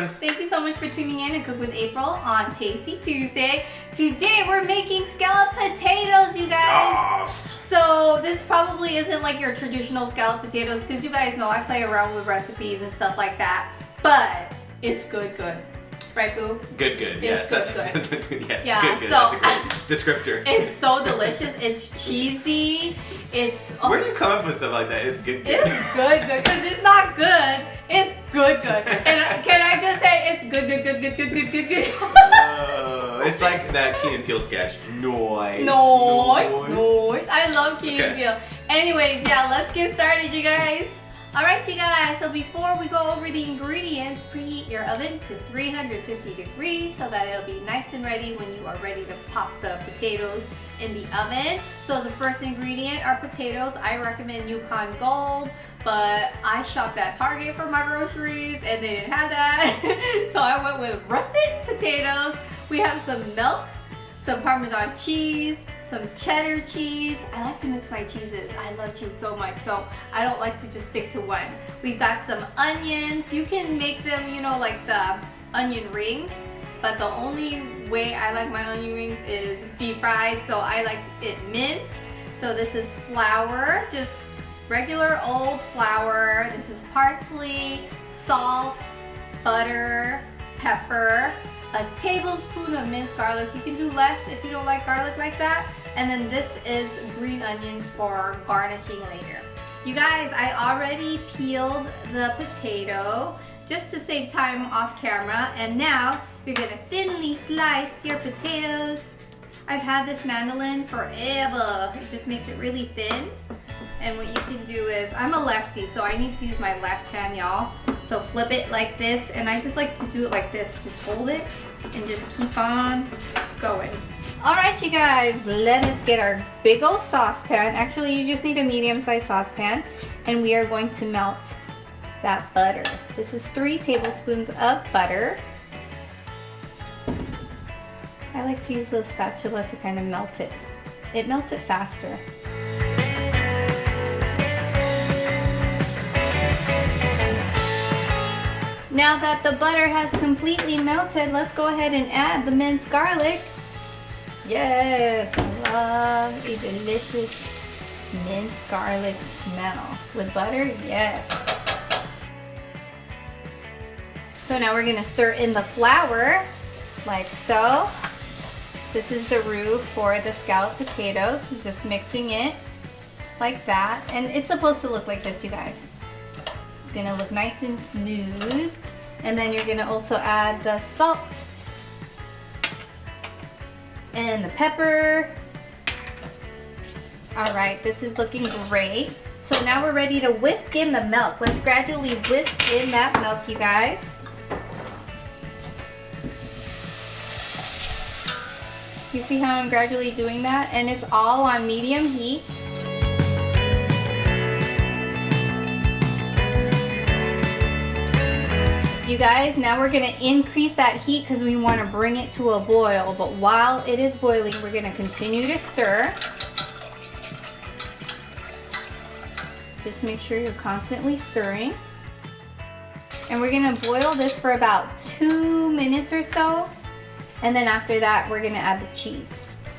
friends. Thank you so much for tuning in to Cook with April on Tasty Tuesday. Today we're making scalloped potatoes, you guys. Yes. So this probably isn't like your traditional scalloped potatoes because you guys know I play around with recipes and stuff like that. But it's good. Right, Boo? Good. Yes, It's good. Yes, Yeah, good. so- That's a great descriptor. It's so delicious. It's cheesy. It's Where do you come up with stuff like that? It's good. It's good because it's not good. It's good. And can I just say it's good. It's like that Key and Peele sketch. Noise. I love Key and Peele. Anyways, yeah, let's get started, you guys. Alright, you guys, so before we go over the ingredients, preheat your oven to 350 degrees so that it'll be nice and ready when you are ready to pop the potatoes in the oven. So the first ingredient are potatoes. I recommend Yukon Gold, but I shopped at Target for my groceries and they didn't have that. So I went with russet potatoes. We have some milk, some Parmesan cheese, some cheddar cheese. I like to mix my cheeses. I love cheese so much, so I don't like to just stick to one. We've got some onions. You can make them, you know, like the onion rings, but the only way I like my onion rings is deep fried, so I like it minced. So this is flour, just regular old flour. This is parsley, salt, butter, pepper, a tablespoon of minced garlic. You can do less if you don't like garlic like that. And then this is green onions for garnishing later. You guys, I already peeled the potato just to save time off camera. And now you're gonna thinly slice your potatoes. I've had this mandolin forever. It just makes it really thin. And what you can do is, I'm a lefty, so I need to use my left hand, y'all. So flip it like this, and I just like to do it like this. Just hold it and just keep on going. All right, you guys, let us get our big old saucepan. Actually, you just need a medium-sized saucepan, and we are going to melt that butter. This is 3 tablespoons of butter. I like to use the spatula to kind of melt it. It melts it faster. Now that the butter has completely melted, let's go ahead and add the minced garlic. Yes, I love a delicious minced garlic smell. With butter, yes. So now we're gonna stir in the flour, like so. This is the roux for the scalloped potatoes. I'm just mixing it like that. And it's supposed to look like this, you guys. It's gonna look nice and smooth. And then you're gonna also add the salt and the pepper. All right, this is looking great. So now we're ready to whisk in the milk. Let's gradually whisk in that milk, you guys. You see how I'm gradually doing that? And it's all on medium heat. You guys, now we're gonna increase that heat because we want to bring it to a boil. But while it is boiling, we're gonna continue to stir. Just make sure you're constantly stirring. And we're gonna boil this for about 2 minutes or so. And then after that, we're gonna add the cheese.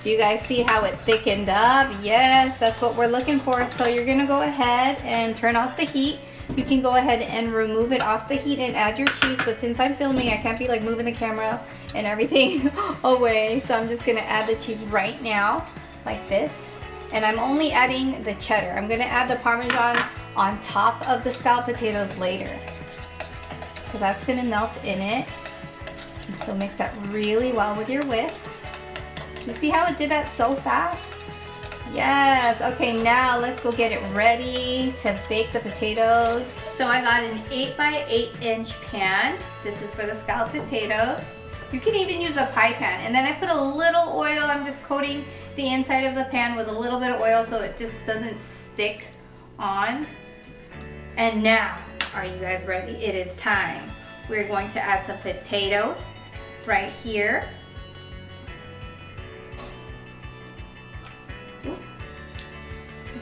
Do you guys see how it thickened up? Yes, that's what we're looking for. So you're gonna go ahead and turn off the heat. You can go ahead and remove it off the heat and add your cheese, but since I'm filming, I can't be like moving the camera and everything away. So I'm just gonna add the cheese right now, like this. And I'm only adding the cheddar. I'm gonna add the Parmesan on top of the scalloped potatoes later. So that's gonna melt in it. So mix that really well with your whisk. You see how it did that so fast? Yes, okay, now let's go get it ready to bake the potatoes. So I got an 8x8 inch pan. This is for the scalloped potatoes. You can even use a pie pan. And then I put a little oil. I'm just coating the inside of the pan with a little bit of oil so it just doesn't stick on. And now, are you guys ready? It is time. We're going to add some potatoes right here.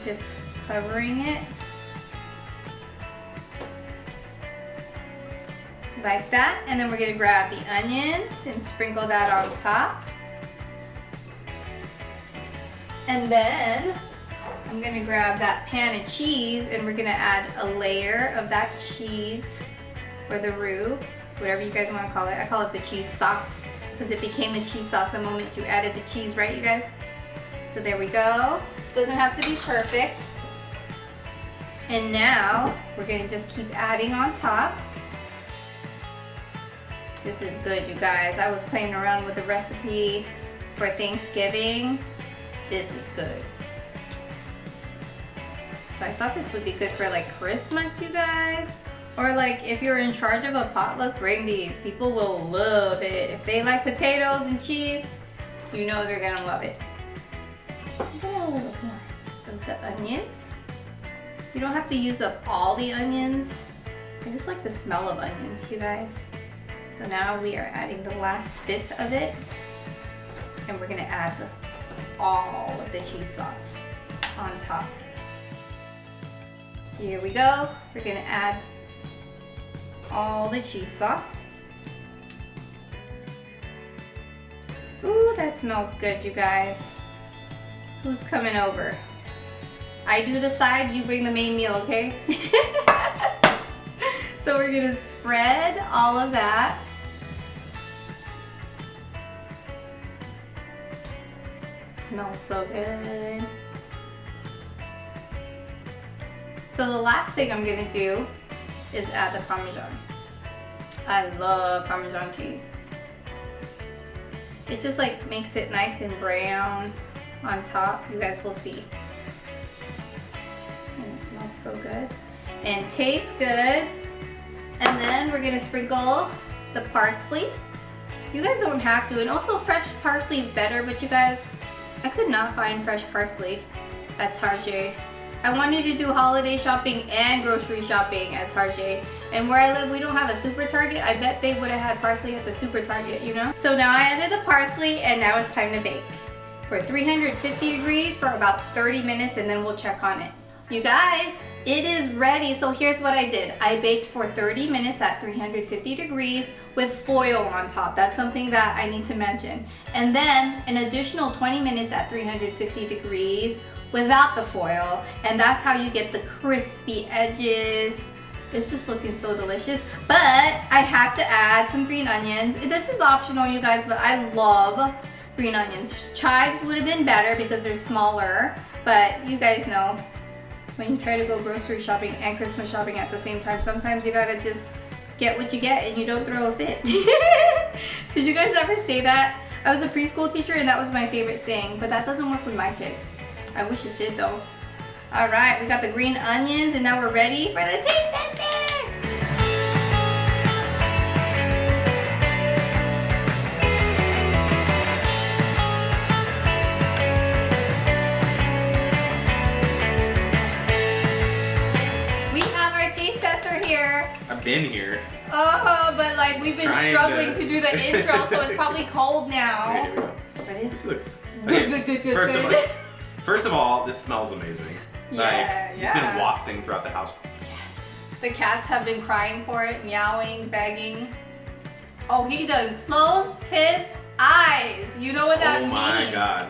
Just covering it like that. And then we're gonna grab the onions and sprinkle that on top. And then I'm gonna grab that pan of cheese and we're gonna add a layer of that cheese or the roux, whatever you guys wanna call it. I call it the cheese sauce because it became a cheese sauce the moment you added the cheese, right, you guys? So there we go. Doesn't have to be perfect. And now we're gonna just keep adding on top. This is good, you guys. I was playing around with the recipe for Thanksgiving. This is good. So I thought this would be good for like Christmas, you guys. Or like if you're in charge of a potluck, bring these. People will love it. If they like potatoes and cheese, you know they're gonna love it. A little more of the onions. You don't have to use up all the onions. I just like the smell of onions, you guys. So now we are adding the last bit of it. And we're gonna add all of the cheese sauce on top. Here we go. We're gonna add all the cheese sauce. Ooh, that smells good, you guys. Who's coming over? I do the sides, you bring the main meal, okay? So we're gonna spread all of that. Smells so good. So the last thing I'm gonna do is add the Parmesan. I love Parmesan cheese. It just like makes it nice and brown on top. You guys will see. And it smells so good and tastes good. And then we're gonna sprinkle the parsley. You guys don't have to, and also fresh parsley is better, but you guys, I could not find fresh parsley at Target. I wanted to do holiday shopping and grocery shopping at Target. And where I live, we don't have a super Target. I bet they would have had parsley at the super Target, you know? So now I added the parsley and now it's time to bake. For 350 degrees for about 30 minutes and then we'll check on it. You guys, it is ready. So here's what I did. I baked for 30 minutes at 350 degrees with foil on top. That's something that I need to mention. And then an additional 20 minutes at 350 degrees without the foil, and that's how you get the crispy edges. It's just looking so delicious. But I have to add some green onions. This is optional, you guys, but I love green onions. Chives would have been better because they're smaller, but you guys know when you try to go grocery shopping and Christmas shopping at the same time, sometimes you gotta just get what you get and you don't throw a fit. Did you guys ever say that? I was a preschool teacher and that was my favorite saying, but that doesn't work with my kids. I wish it did though. All right, we got the green onions and now we're ready for the taste tester. We have our taste tester here. I've been here. Oh, but like we've been struggling to do the intro, so it's probably cold now. Okay, here we go. But it's This looks good. First of all, this smells amazing. It's been wafting throughout the house. Yes. The cats have been crying for it, meowing, begging. Oh, he done closed his eyes. You know what that means? Oh my god.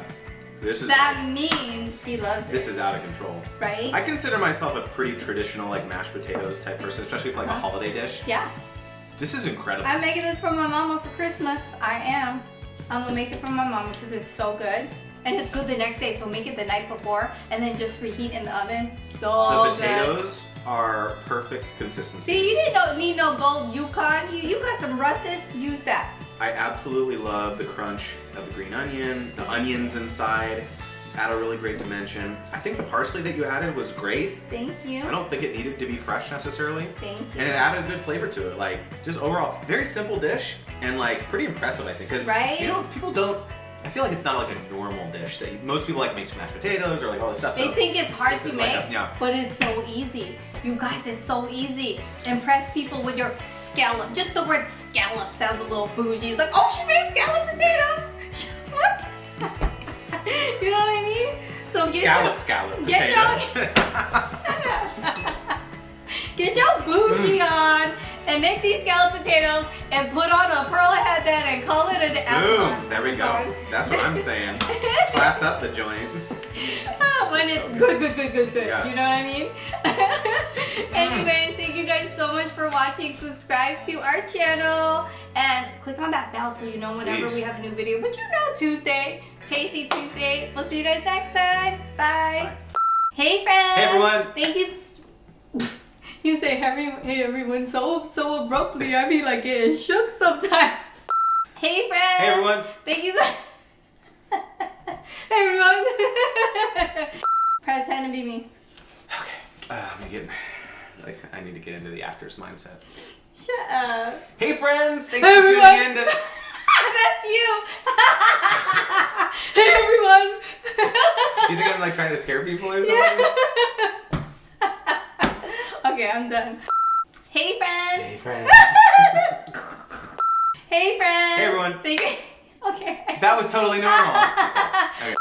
That means he loves it. This is out of control. Right? I consider myself a pretty traditional like mashed potatoes type person, especially for like a holiday dish. Yeah. This is incredible. I'm making this for my mama for Christmas. I am. I'm gonna make it for my mama because it's so good. And it's good the next day, so make it the night before and then just reheat in the oven. So the potatoes are perfect consistency. See, you didn't need no gold Yukon. You got some russets, use that. I absolutely love the crunch of the green onion, the onions inside add a really great dimension. I think the parsley that you added was great. Thank you. I don't think it needed to be fresh necessarily. Thank you. And it added a good flavor to it. Like, just overall, very simple dish and like pretty impressive, I think. Because, you know, people don't, I feel like it's not like a normal dish that most people like make mashed potatoes or like all this stuff. They think it's hard to make, like but it's so easy. You guys, it's so easy. Impress people with your scallop. Just the word scallop sounds a little bougie. It's like, oh, she makes scallop potatoes. What? You know what I mean? So get your bougie on and make these scalloped potatoes and put on a pearl headband and call it an Amazon. Boom! There we go. That's what I'm saying. Class up the joint. When it's so good. Yes. You know what I mean? Anyways, thank you guys so much for watching. Subscribe to our channel and click on that bell so you know whenever we have a new video. But you know Tuesday, Tasty Tuesday. We'll see you guys next time. Bye. Hey friends. Hey everyone. Thank you. You say hey everyone so abruptly. I be like getting shook sometimes. Hey friends. Hey everyone. Thank you so. Hey everyone. Proud time to be me. Okay. I need to get into the actor's mindset. Shut up. Hey friends. Thanks Hey for tuning everyone. in. That's you. Hey everyone. You think I'm like trying to scare people or something? Yeah. Okay, I'm done. Hey friends. Hey friends. Hey friends. Hey everyone. Okay. That was totally normal. Okay.